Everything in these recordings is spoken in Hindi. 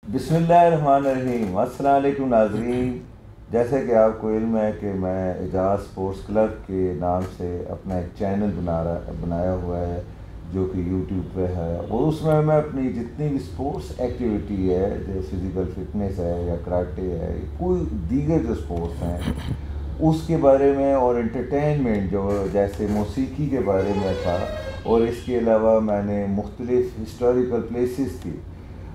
बिस्मिल्लाहिर्रहमानिर्रहीम। अस्सलाम वालेकुम नाज़रीन। जैसे कि आपको इल्म है कि मैं एजाज स्पोर्ट्स क्लब के नाम से अपना एक चैनल बनाया हुआ है जो कि यूट्यूब पे है, और उसमें मैं अपनी जितनी भी स्पोर्ट्स एक्टिविटी है, जैसे फिज़िकल फिटनेस है या कराटे है, कोई दीगर जो स्पोर्ट्स हैं उसके बारे में, और एंटरटेनमेंट जो जैसे मौसीकी के बारे में था, और इसके अलावा मैंने मुख्तलिफ़ हिस्टोरिकल प्लेसेस की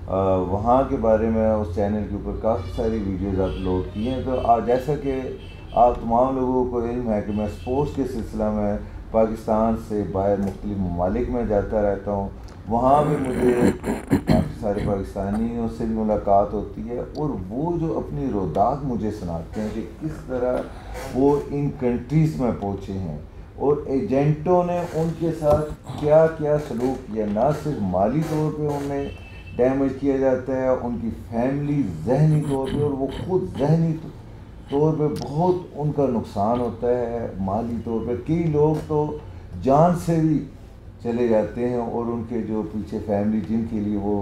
वहाँ के बारे में उस चैनल के ऊपर काफ़ी सारी वीडियोज़ अपलोड की हैं। तो जैसा कि आप तमाम लोगों को इल्म है कि मैं स्पोर्ट्स के सिलसिला में पाकिस्तान से बाहर मुख्तलिफ ममालिक में जाता रहता हूँ, वहाँ भी मुझे काफ़ी सारे पाकिस्तानियों से भी मुलाकात होती है, और वो जो अपनी रोदात मुझे सुनाते हैं कि किस तरह वो इन कंट्रीज़ में पहुँचे हैं और एजेंटों ने उनके साथ क्या क्या सलूक किया। ना सिर्फ माली तौर पे उन्हें डैमेज किया जाता है, उनकी फैमिली जहनी तौर पे, और वो खुद जहनी तौर पे बहुत उनका नुकसान होता है। माली तौर पे कई लोग तो जान से भी चले जाते हैं, और उनके जो पीछे फैमिली जिनके लिए वो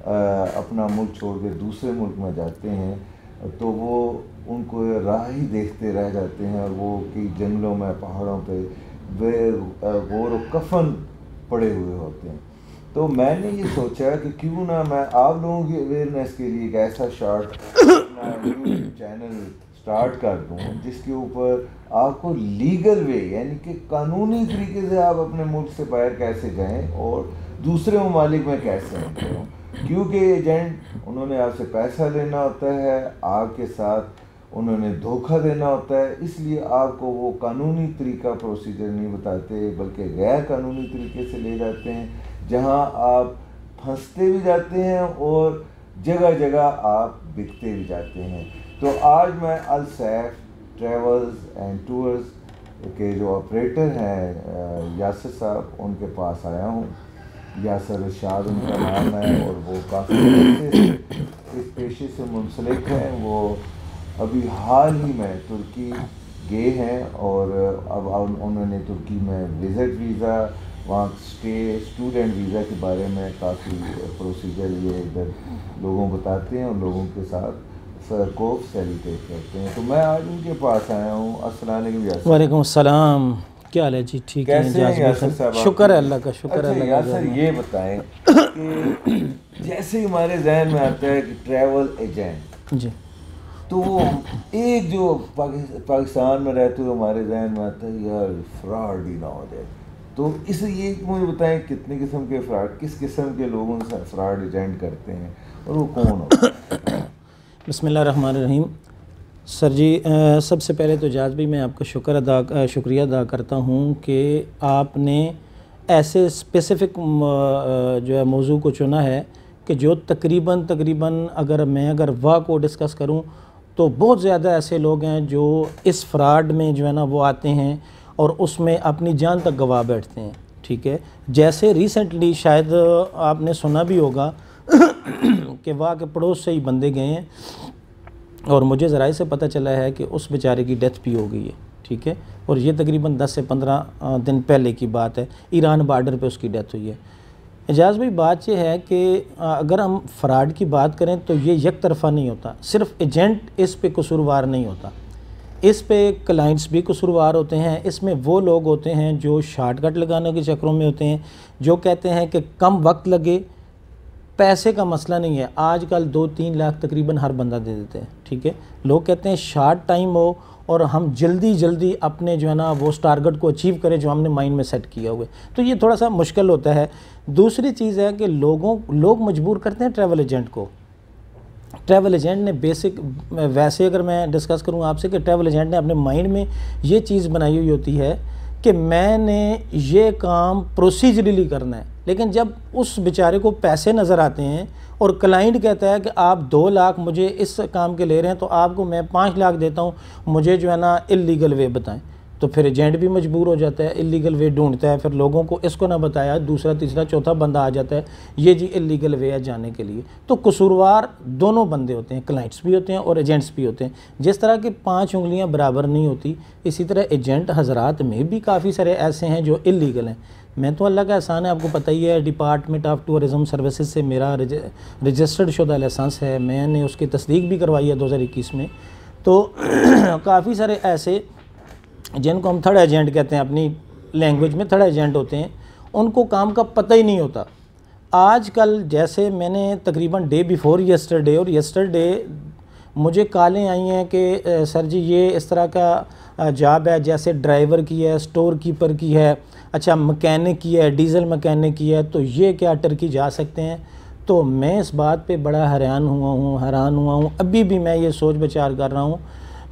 अपना मुल्क छोड़ के दूसरे मुल्क में जाते हैं तो वो उनको राह ही देखते रह जाते हैं, और वो कई जंगलों में पहाड़ों पे वे गोर कफन पड़े हुए होते हैं। तो मैंने ये सोचा कि क्यों ना मैं आप लोगों की अवेयरनेस के लिए एक ऐसा शॉर्ट यूट्यूब चैनल स्टार्ट कर दूँ जिसके ऊपर आपको लीगल वे यानी कि कानूनी तरीके से आप अपने मुल्क से बाहर कैसे जाएं और दूसरे ममालिक में कैसे एंटर, क्योंकि एजेंट उन्होंने आपसे पैसा लेना होता है, आपके साथ उन्होंने धोखा देना होता है, इसलिए आपको वो कानूनी तरीका प्रोसीजर नहीं बताते बल्कि गैर कानूनी तरीके से ले जाते हैं, जहां आप फंसते भी जाते हैं और जगह जगह आप बिकते भी जाते हैं। तो आज मैं अल सैफ ट्रैवल्स एंड टूर्स के जो ऑपरेटर हैं यासिर साहब, उनके पास आया हूँ। यासिर इरशाद उनका नाम है, और वो काफ़ी इस पेशे से मुंसलिक हैं। वो अभी हाल ही में तुर्की गए हैं, और अब उन्होंने तुर्की में विज़िट वीज़ा, वहाँ स्टे, स्टूडेंट वीज़ा के बारे में काफ़ी प्रोसीजर ये इधर लोगों बताते हैं और लोगों के साथ को सेलिब्रेट करते हैं। तो मैं आज उनके पास आया हूँ। अस्सलाम वालेकुम। वालेकुम अस्सलाम। क्या हाल है जी? ठीक है, यासिर साहब? शुक्र है अल्लाह का, शुक्र है अल्लाह का। यासिर ये बताएं कि जैसे ही हमारे जहन में आता है कि ट्रैवल एजेंट जी, तो एक जो पाकिस्तान में रहते हुए हमारे जहन में आता है यार फ्रॉड ही ना हो जाए। तो ये मुझे बताएं कितने किस्म के फ्रॉड, किस किस्म के लोगों से फ्रॉड एजेंट करते हैं और वो कौन होता है? बिस्मिल्लाहिर्रहमानिर्रहीम। सर जी, सबसे पहले तो जाज़ भी मैं आपका शुक्रिया अदा करता हूँ कि आपने ऐसे स्पेसिफ़िक जो है मौजू को चुना है कि जो तकरीबन अगर वाह को डिस्कस करूँ तो बहुत ज़्यादा ऐसे लोग हैं जो इस फ्रॉड में जो है ना वो आते हैं और उसमें अपनी जान तक गवा बैठते हैं। ठीक है, जैसे रिसेंटली शायद आपने सुना भी होगा कि वाह के पड़ोस से ही बंदे गए हैं, और मुझे ज़राए से पता चला है कि उस बेचारे की डेथ भी हो गई है। ठीक है, और ये तकरीबन 10 से 15 दिन पहले की बात है, ईरान बॉर्डर पे उसकी डेथ हुई है। एजाज़ भाई, बात यह है कि अगर हम फ्रॉड की बात करें तो ये एक तरफ़ा नहीं होता, सिर्फ एजेंट इस पे कसूरवार नहीं होता, इस पे क्लाइंट्स भी कसूरवार होते हैं। इसमें वो लोग होते हैं जो शॉर्टकट लगाने के चक्करों में होते हैं, जो कहते हैं कि कम वक्त लगे, पैसे का मसला नहीं है। आजकल 2-3 लाख तकरीबन हर बंदा दे देते हैं। ठीक है, लोग कहते हैं शार्ट टाइम हो और हम जल्दी अपने जो है ना वो उस टारगेट को अचीव करें जो हमने माइंड में सेट किया हुआ है, तो ये थोड़ा सा मुश्किल होता है। दूसरी चीज़ है कि लोग मजबूर करते हैं ट्रैवल एजेंट को। ट्रैवल एजेंट ने वैसे अगर मैं डिस्कस करूँ आपसे कि ट्रैवल एजेंट ने अपने माइंड में ये चीज़ बनाई हुई होती है कि मैंने ये काम प्रोसीजरली करना है, लेकिन जब उस बेचारे को पैसे नज़र आते हैं और क्लाइंट कहता है कि आप 2 लाख मुझे इस काम के ले रहे हैं तो आपको मैं 5 लाख देता हूँ, मुझे जो है ना इल्लीगल वे बताएं, तो फिर एजेंट भी मजबूर हो जाता है, इल्लीगल वे ढूंढता है। फिर लोगों को इसको ना बताया, दूसरा तीसरा चौथा बंदा आ जाता है, ये जी इल्लीगल वे है जाने के लिए। तो कसूरवार दोनों बंदे होते हैं, क्लाइंट्स भी होते हैं और एजेंट्स भी होते हैं। जिस तरह की 5 उंगलियां बराबर नहीं होती, इसी तरह एजेंट हजरात में भी काफ़ी सारे ऐसे हैं जो इल्लीगल हैं। मैं तो अल्लाह का एहसान है, आपको पता ही है, डिपार्टमेंट ऑफ टूरिज़म सर्विसेज से मेरा रजिस्टर्ड शुदा लाइसेंस है, मैंने उसकी तस्दीक भी करवाई है 2021 में। तो काफ़ी सारे ऐसे जिनको हम थर्ड एजेंट कहते हैं, अपनी लैंग्वेज में थर्ड एजेंट होते हैं, उनको काम का पता ही नहीं होता। आजकल जैसे मैंने तकरीबन डे बिफोर यस्टरडे और यस्टरडे मुझे कॉलें आई हैं कि सर जी ये इस तरह का जॉब है, जैसे ड्राइवर की है, स्टोर कीपर की है, अच्छा मैकेनिक की है, डीज़ल मैकेनिक की है, तो ये क्या टर्की जा सकते हैं? तो मैं इस बात पे बड़ा हैरान हुआ हूँ। अभी भी मैं ये सोच विचार कर रहा हूँ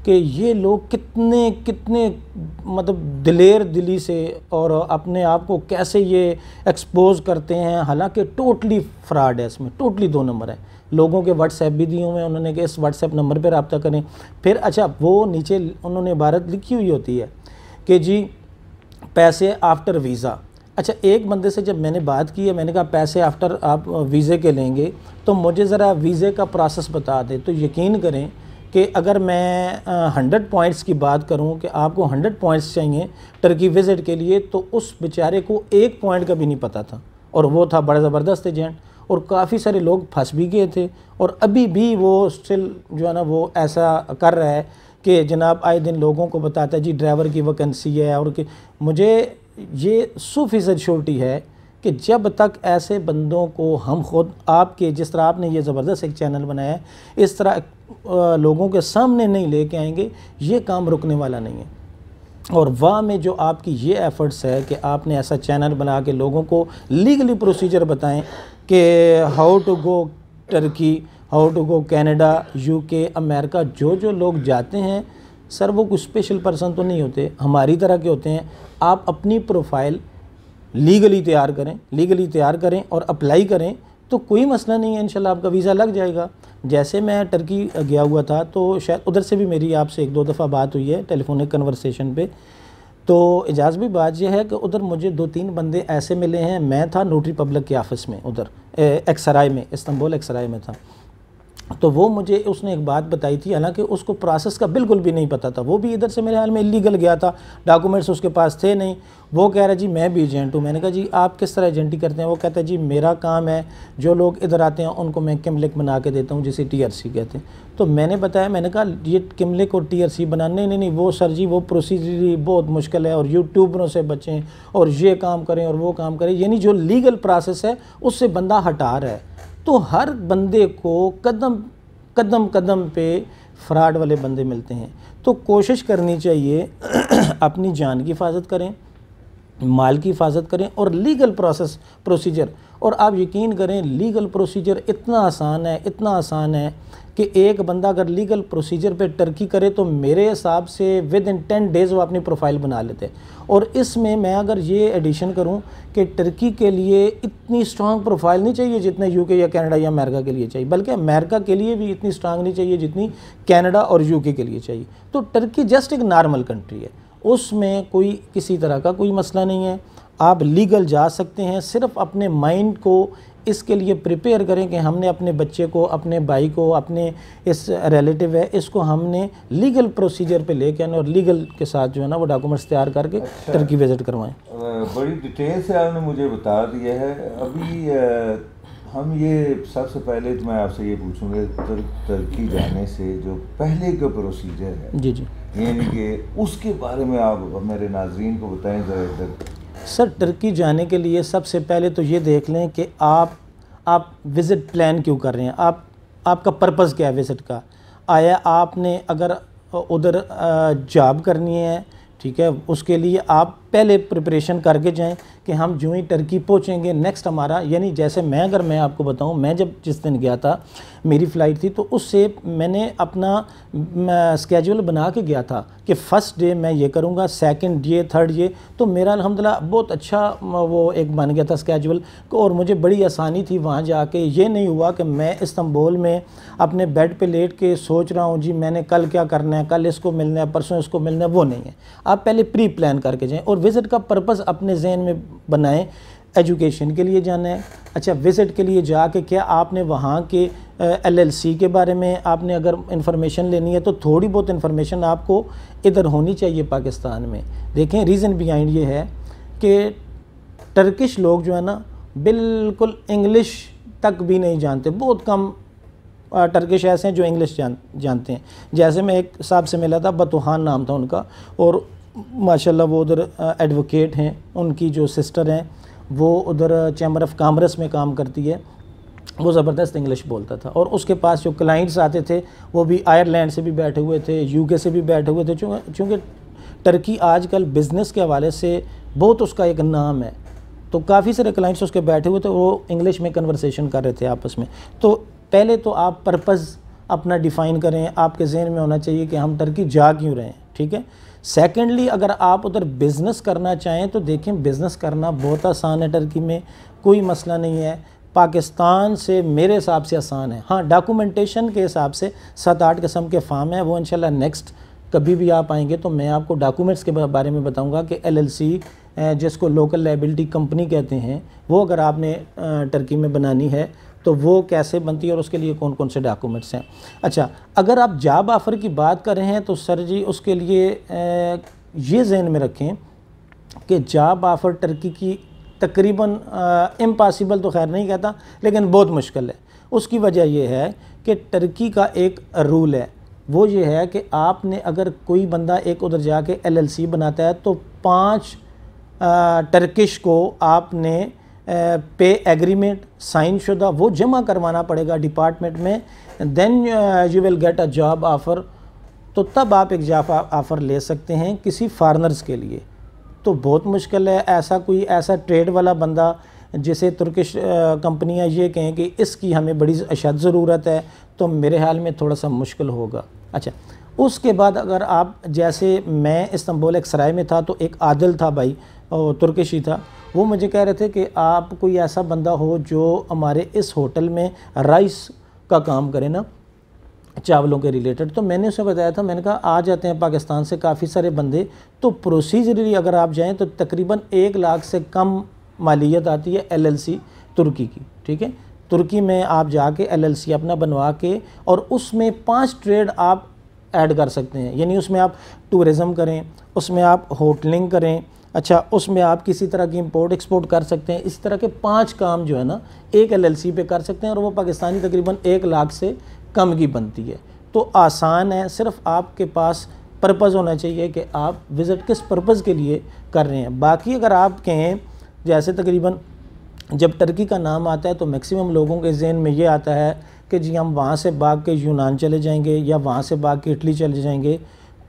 कि ये लोग कितने मतलब दिलेर दिली से और अपने आप को कैसे ये एक्सपोज करते हैं, हालांकि टोटली फ्रॉड है इसमें, टोटली 2 नंबर है। लोगों के व्हाट्सएप भी दिए हुए हैं उन्होंने कि इस व्हाट्सएप नंबर पर रब्ता करें। फिर अच्छा वो नीचे उन्होंने इबारत लिखी हुई होती है कि जी पैसे आफ्टर वीज़ा। अच्छा एक बंदे से जब मैंने बात की है, मैंने कहा पैसे आफ्टर आप वीज़े के लेंगे तो मुझे ज़रा वीज़े का प्रोसेस बता दें। तो यकीन करें कि अगर मैं 100 पॉइंट्स की बात करूं कि आपको 100 पॉइंट्स चाहिए टर्की विज़िट के लिए, तो उस बेचारे को 1 पॉइंट का भी नहीं पता था, और वो था बड़ा ज़बरदस्त एजेंट, और काफ़ी सारे लोग फंस भी गए थे। और अभी भी वो स्टिल जो है ना वो ऐसा कर रहा है कि जनाब आए दिन लोगों को बताता है जी ड्राइवर की वैकेंसी है। और कि मुझे ये 100% श्योरिटी है कि जब तक ऐसे बंदों को हम खुद आपके, जिस तरह आपने ये ज़बरदस्त एक चैनल बनाया है, इस तरह लोगों के सामने नहीं लेके आएंगे, ये काम रुकने वाला नहीं है। और वाह में जो आपकी ये एफ़र्ट्स है कि आपने ऐसा चैनल बना के लोगों को लीगली प्रोसीजर बताएं कि how to go Turkey, how to go Canada, UK, America. जो लोग जाते हैं सर वो कुछ स्पेशल पर्सन तो नहीं होते, हमारी तरह के होते हैं। आप अपनी प्रोफाइल लीगली तैयार करें और अप्लाई करें तो कोई मसला नहीं है, इंशाल्लाह आपका वीज़ा लग जाएगा। जैसे मैं टर्की गया हुआ था तो शायद उधर से भी मेरी आपसे 1-2 दफ़ा बात हुई है टेलीफोनिक कन्वर्सेशन पे। तो इजाज़ भी बात यह है कि उधर मुझे 2-3 बंदे ऐसे मिले हैं। मैं था नोटरी पब्लिक के ऑफ़िस में उधर एक्सराय में, इस्तांबुल एक्सराय में था। तो वो मुझे उसने एक बात बताई थी, हालांकि उसको प्रोसेस का बिल्कुल भी नहीं पता था। वो भी इधर से मेरे हाल में इलीगल गया था, डॉक्यूमेंट्स उसके पास थे नहीं। वो कह रहा जी मैं भी एजेंट हूँ। मैंने कहा जी आप किस तरह एजेंटी करते हैं? वो कहता है जी मेरा काम है जो लोग इधर आते हैं उनको मैं किमलिक बना के देता हूँ, जिसे TRC कहते हैं। तो मैंने बताया, मैंने कहा ये किमलिक और TRC बनाने नहीं वो सर जी वो प्रोसीजर बहुत मुश्किल है, और यूट्यूबरों से बचें और ये काम करें और वो काम करें, यानी जो लीगल प्रोसेस है उससे बंदा हटा रहा है। तो हर बंदे को कदम पे फ्रॉड वाले बंदे मिलते हैं। तो कोशिश करनी चाहिए अपनी जान की हिफाजत करें, माल की हिफाजत करें और लीगल प्रोसीजर। और आप यकीन करें लीगल प्रोसीजर इतना आसान है कि एक बंदा अगर लीगल प्रोसीजर पे टर्की करे तो मेरे हिसाब से विद इन 10 डेज़ वो अपनी प्रोफाइल बना लेते हैं। और इसमें मैं अगर ये एडिशन करूं कि टर्की के लिए इतनी स्ट्रांग प्रोफाइल नहीं चाहिए जितने यूके या कनाडा या अमेरिका के लिए चाहिए, बल्कि अमेरिका के लिए भी इतनी स्ट्रांग नहीं चाहिए जितनी कनाडा और यूके के लिए चाहिए। तो टर्की जस्ट एक नॉर्मल कंट्री है, उसमें कोई किसी तरह का कोई मसला नहीं है, आप लीगल जा सकते हैं। सिर्फ अपने माइंड को इसके लिए प्रिपेयर करें कि हमने अपने बच्चे को, अपने भाई को, अपने इस रिलेटिव है इसको हमने लीगल प्रोसीजर पे लेके आने और लीगल के साथ जो है ना वो डॉक्यूमेंट्स तैयार करके टर्की विज़िट करवाएं। बड़ी डिटेल से आपने मुझे बता दिया है। अभी हम ये सबसे पहले तो मैं आपसे ये पूछूंगा टर्की जाने से जो पहले का प्रोसीजर है जी यानी कि उसके बारे में आप मेरे नाज़रीन को बताएं ज़रा इधर। सर टर्की जाने के लिए सबसे पहले तो ये देख लें कि आप विज़िट प्लान क्यों कर रहे हैं, आपका पर्पज़ क्या है विज़िट का। आया आपने अगर उधर जॉब करनी है, ठीक है, उसके लिए आप पहले प्रिपरेशन करके जाएं कि हम जो ही टर्की पहुंचेंगे नेक्स्ट हमारा, यानी जैसे मैं आपको बताऊं, मैं जब जिस दिन गया था मेरी फ़्लाइट थी तो उससे मैंने अपना स्केड्यूल बना के गया था कि फ़र्स्ट डे मैं ये करूँगा, सेकंड ये, थर्ड ये। तो मेरा अल्हम्दुलिल्लाह बहुत अच्छा वो एक बन गया था स्केड्यूल, और मुझे बड़ी आसानी थी वहाँ जाके। ये नहीं हुआ कि मैं इस्तांबुल में अपने बेड पे लेट के सोच रहा हूँ जी मैंने कल क्या करना है, कल इसको मिलना है, परसों इसको मिलना है, वो नहीं है। आप पहले प्री प्लान करके जाएँ और विज़िट का पर्पज़ अपने जहन में बनाएं। एजुकेशन के लिए जाना है, अच्छा विज़िट के लिए जाके क्या आपने वहाँ के LLC के बारे में आपने अगर इन्फॉर्मेशन लेनी है तो थोड़ी बहुत इन्फॉर्मेशन आपको इधर होनी चाहिए पाकिस्तान में। देखें रीज़न बिहाइंड ये है कि टर्किश लोग जो है ना बिल्कुल इंग्लिश तक भी नहीं जानते, बहुत कम टर्किश ऐसे हैं जो इंग्लिश जानते हैं। जैसे मैं एक साहब से मिला था, बतुहान नाम था उनका, और माशाल्लाह वो उधर एडवोकेट हैं, उनकी जो सिस्टर हैं वो उधर चैम्बर ऑफ कॉमर्स में काम करती है, वो ज़बरदस्त इंग्लिश बोलता था। और उसके पास जो क्लाइंट्स आते थे वो भी आयरलैंड से भी बैठे हुए थे, यूके से भी बैठे हुए थे, चूँकि टर्की आजकल बिज़नेस के हवाले से बहुत उसका एक नाम है, तो काफ़ी सारे क्लाइंट्स उसके बैठे हुए थे, वो इंग्लिश में कन्वर्सेशन कर रहे थे आपस में। तो पहले तो आप पर्पज़ अपना डिफ़ाइन करें, आपके जहन में होना चाहिए कि हम टर्की जा क्यों रहे हैं, ठीक है। सेकेंडली, अगर आप उधर बिज़नेस करना चाहें तो देखें बिज़नेस करना बहुत आसान है, टर्की में कोई मसला नहीं है, पाकिस्तान से मेरे हिसाब से आसान है। हाँ, डॉक्यूमेंटेशन के हिसाब से 7-8 किस्म के फार्म हैं, वो इंशाल्लाह नेक्स्ट कभी भी आप आएंगे तो मैं आपको डॉक्यूमेंट्स के बारे में बताऊंगा कि LLC जिसको लोकल लायबिलिटी कंपनी कहते हैं, वो अगर आपने टर्की में बनानी है तो वो कैसे बनती है और उसके लिए कौन कौन से डॉक्यूमेंट्स हैं। अच्छा, अगर आप जॉब ऑफ़र की बात कर रहे हैं तो सर जी उसके लिए ये जहन में रखें कि जॉब ऑफ़र टर्की की तकरीबन इम्पॉसिबल तो खैर नहीं कहता, लेकिन बहुत मुश्किल है। उसकी वजह यह है कि टर्की का एक रूल है, वो ये है कि आपने अगर कोई बंदा एक उधर जाके LLC बनाता है तो 5 टर्किश को आपने पे एग्रीमेंट साइन शुदा वो जमा करवाना पड़ेगा डिपार्टमेंट में, then you will get a job offer. तो तब आप एक जॉब ऑफ़र ले सकते हैं किसी फॉरेनर्स के लिए। तो बहुत मुश्किल है, ऐसा ट्रेड वाला बंदा जिसे तुर्किश कंपनियां ये कहें कि इसकी हमें बड़ी अशद ज़रूरत है, तो मेरे ख्याल में थोड़ा सा मुश्किल होगा। अच्छा, उसके बाद अगर आप, जैसे मैं इस्तांबुल एक सराय में था तो एक आदिल था भाई, तुर्किश ही था, वो मुझे कह रहे थे कि आप कोई ऐसा बंदा हो जो हमारे इस होटल में राइस का काम करे ना, चावलों के रिलेटेड। तो मैंने उसे बताया था, मैंने कहा आ जाते हैं पाकिस्तान से काफ़ी सारे बंदे, तो प्रोसीजरली अगर आप जाएं तो तकरीबन 1 लाख से कम मालियत आती है LLC तुर्की की, ठीक है। तुर्की में आप जाके LLC अपना बनवा के और उसमें 5 ट्रेड आप ऐड कर सकते हैं, यानी उसमें आप टूरिज़म करें, उसमें आप होटलिंग करें, अच्छा उसमें आप किसी तरह की इंपोर्ट एक्सपोर्ट कर सकते हैं। इस तरह के 5 काम जो है ना एक LLC पे कर सकते हैं, और वो पाकिस्तानी तकरीबन 1 लाख से कम की बनती है। तो आसान है, सिर्फ आपके पास पर्पज़ होना चाहिए कि आप विज़िट किस पर्पज़ के लिए कर रहे हैं। बाकी अगर आप कहें, जैसे तकरीबन जब टर्की का नाम आता है तो मैक्सिमम लोगों के जहन में ये आता है कि जी हम वहाँ से भाग के यूनान चले जाएंगे या वहाँ से भाग के इटली चले जाएंगे।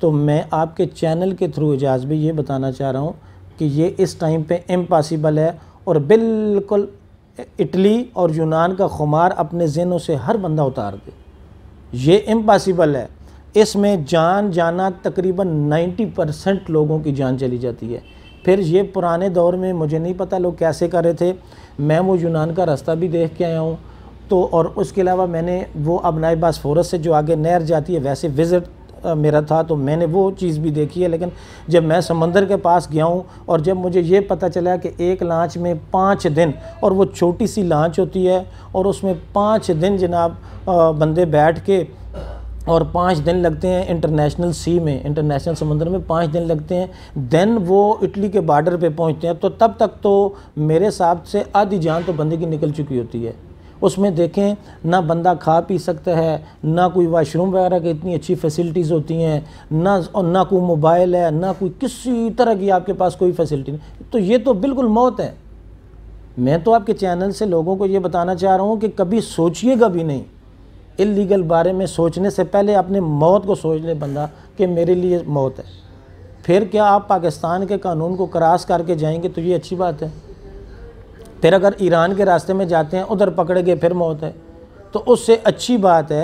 तो मैं आपके चैनल के थ्रू एजाज़ भी ये बताना चाह रहा हूँ कि ये इस टाइम पे इम्पॉसिबल है, और बिल्कुल इटली और यूनान का खुमार अपने जहनों से हर बंदा उतार दे, ये इम्पॉसिबल है। इसमें जान जाना तकरीबन 90% लोगों की जान चली जाती है। फिर ये पुराने दौर में मुझे नहीं पता लोग कैसे कर रहे थे, मैं वो यूनान का रास्ता भी देख के आया हूँ। तो और उसके अलावा मैंने वो अबनाई बासफोरस से जो आगे नहर जाती है वैसे विज़िट मेरा था, तो मैंने वो चीज़ भी देखी है। लेकिन जब मैं समंदर के पास गया हूँ और जब मुझे ये पता चला कि एक लांच में 5 दिन, और वो छोटी सी लांच होती है और उसमें 5 दिन जनाब बंदे बैठ के, और 5 दिन लगते हैं इंटरनेशनल सी में, इंटरनेशनल समंदर में 5 दिन लगते हैं, देन वो इटली के बॉर्डर पे पहुंचते हैं। तो तब तक तो मेरे हिसाब से आधी जान तो बंदे की निकल चुकी होती है। उसमें देखें ना बंदा खा पी सकता है, ना कोई वाशरूम वगैरह की इतनी अच्छी फैसिलिटीज़ होती हैं, ना कोई मोबाइल है, ना कोई किसी तरह की आपके पास कोई फैसिलिटी नहीं। तो ये तो बिल्कुल मौत है। मैं तो आपके चैनल से लोगों को ये बताना चाह रहा हूँ कि कभी सोचिएगा भी नहीं, इल्लीगल बारे में सोचने से पहले अपने मौत को सोच ले बंदा कि मेरे लिए मौत है। फिर क्या आप पाकिस्तान के कानून को क्रॉस करके जाएंगे तो ये अच्छी बात है। फिर अगर ईरान के रास्ते में जाते हैं उधर पकड़े गए फिर मौत है। तो उससे अच्छी बात है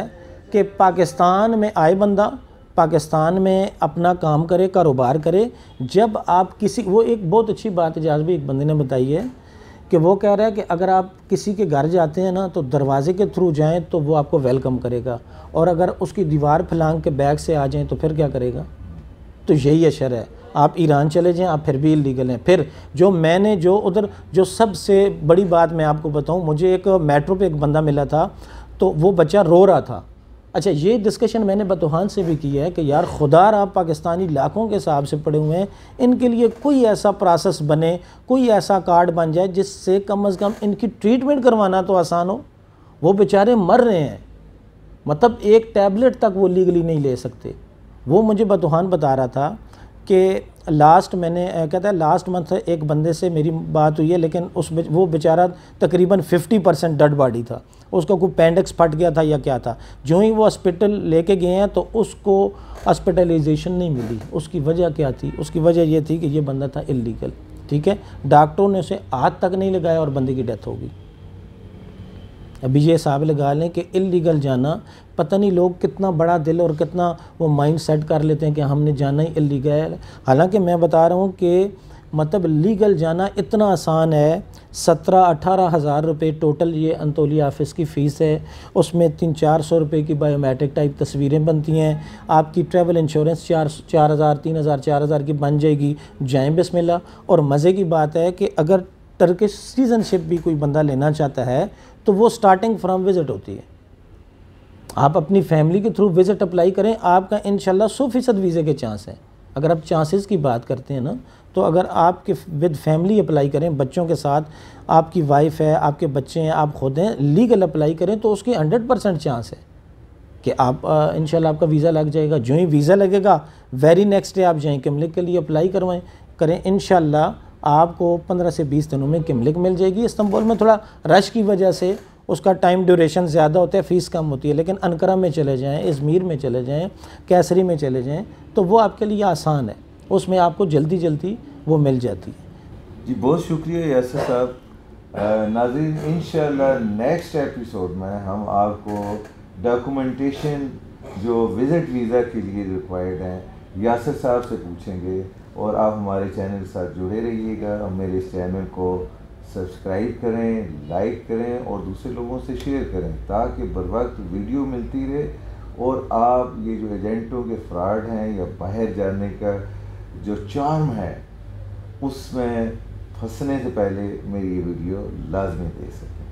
कि पाकिस्तान में आए बंदा, पाकिस्तान में अपना काम करे, कारोबार करे। जब आप किसी, वो एक बहुत अच्छी बात है जहाज़ भी एक बंदे ने बताई है कि वो कह रहा है कि अगर आप किसी के घर जाते हैं ना तो दरवाजे के थ्रू जाएं तो वो आपको वेलकम करेगा, और अगर उसकी दीवार फलांग के बैग से आ जाएं तो फिर क्या करेगा। तो यही अशर है। आप ईरान चले जाएं आप फिर भी इलीगल हैं। फिर जो मैंने जो उधर जो सबसे बड़ी बात मैं आपको बताऊं, मुझे एक मेट्रो पे एक बंदा मिला था, तो वो बच्चा रो रहा था, अच्छा, ये डिस्कशन मैंने बतूहान से भी किया है कि यार खुदार आप पाकिस्तानी लाखों के हिसाब से पड़े हुए हैं, इनके लिए कोई ऐसा प्रोसेस बने, कोई ऐसा कार्ड बन जाए जिससे कम से कम इनकी ट्रीटमेंट करवाना तो आसान हो। वो बेचारे मर रहे हैं, मतलब एक टैबलेट तक वो लीगली नहीं ले सकते। वो मुझे बतूहान बता रहा था कि लास्ट मंथ एक बंदे से मेरी बात हुई है, लेकिन वो बेचारा तकरीबन 50% डेड बॉडी था, उसका कोई पेंडिक्स फट गया था या क्या था। जो ही वो हॉस्पिटल लेके गए हैं तो उसको हॉस्पिटलाइजेशन नहीं मिली। उसकी वजह क्या थी? उसकी वजह ये थी कि ये बंदा था इलीगल, ठीक है। डॉक्टरों ने उसे हाथ तक नहीं लगाया और बंदे की डेथ हो गई। अभी ये हिसाब लगा लें कि इलीगल जाना, पता नहीं लोग कितना बड़ा दिल और कितना वो माइंड सेट कर लेते हैं कि हमने जाना ही इलीगल। हालांकि मैं बता रहा हूँ कि मतलब लीगल जाना इतना आसान है। 17-18 हज़ार रुपये टोटल ये अंतोलिया ऑफिस की फ़ीस है। उसमें 300-400 रुपये की बायोमेट्रिक टाइप तस्वीरें बनती हैं। आपकी ट्रैवल इंश्योरेंस 4,000 3,000 4,000 की बन जाएगी। जाएँ बिस्मिल्लाह। और मज़े की बात है कि अगर टर्किश सिटीज़नशिप भी कोई बंदा लेना चाहता है तो वो स्टार्टिंग फ्रॉम विज़िट होती है। आप अपनी फैमिली के थ्रू विज़िट अप्लाई करें, आपका इंशाल्लाह 100% वीज़े के चांस हैं। अगर आप चांसेस की बात करते हैं ना, तो अगर आपके विद फैमिली अप्लाई करें, बच्चों के साथ, आपकी वाइफ है, आपके बच्चे हैं, आप खुद हैं, लीगल अप्लाई करें तो उसकी 100% चांस है कि आप इंशाल्लाह आपका वीज़ा लग जाएगा। जो ही वीज़ा लगेगा वेरी नेक्स्ट डे आप जाएँ किमलिक के लिए अप्लाई करें। इंशाल्लाह आपको 15 से 20 दिनों में किमलिक मिल जाएगी। इस्तांबुल में थोड़ा रश की वजह से उसका टाइम ड्यूरेशन ज़्यादा होता है, फ़ीस कम होती है, लेकिन अनकरा में चले जाएँ, इज़मीर में चले जाएँ, कैसरी में चले जाएँ तो वो आपके लिए आसान है, उसमें आपको जल्दी जल्दी वो मिल जाती है। जी बहुत शुक्रिया यासर साहब। नाज़रीन, इंशाल्लाह नेक्स्ट एपिसोड में हम आपको डॉक्यूमेंटेशन जो विज़िट वीज़ा के लिए रिक्वायर्ड हैं यासर साहब से पूछेंगे। और आप हमारे चैनल के साथ जुड़े रहिएगा और मेरे इस चैनल को सब्सक्राइब करें, लाइक करें और दूसरे लोगों से शेयर करें ताकि बर वक्त वीडियो मिलती रहे और आप ये जो एजेंटों के फ्रॉड हैं या बाहर जाने का जो चार्म है उसमें फंसने से पहले मेरी ये वीडियो लाजमी देख सकें।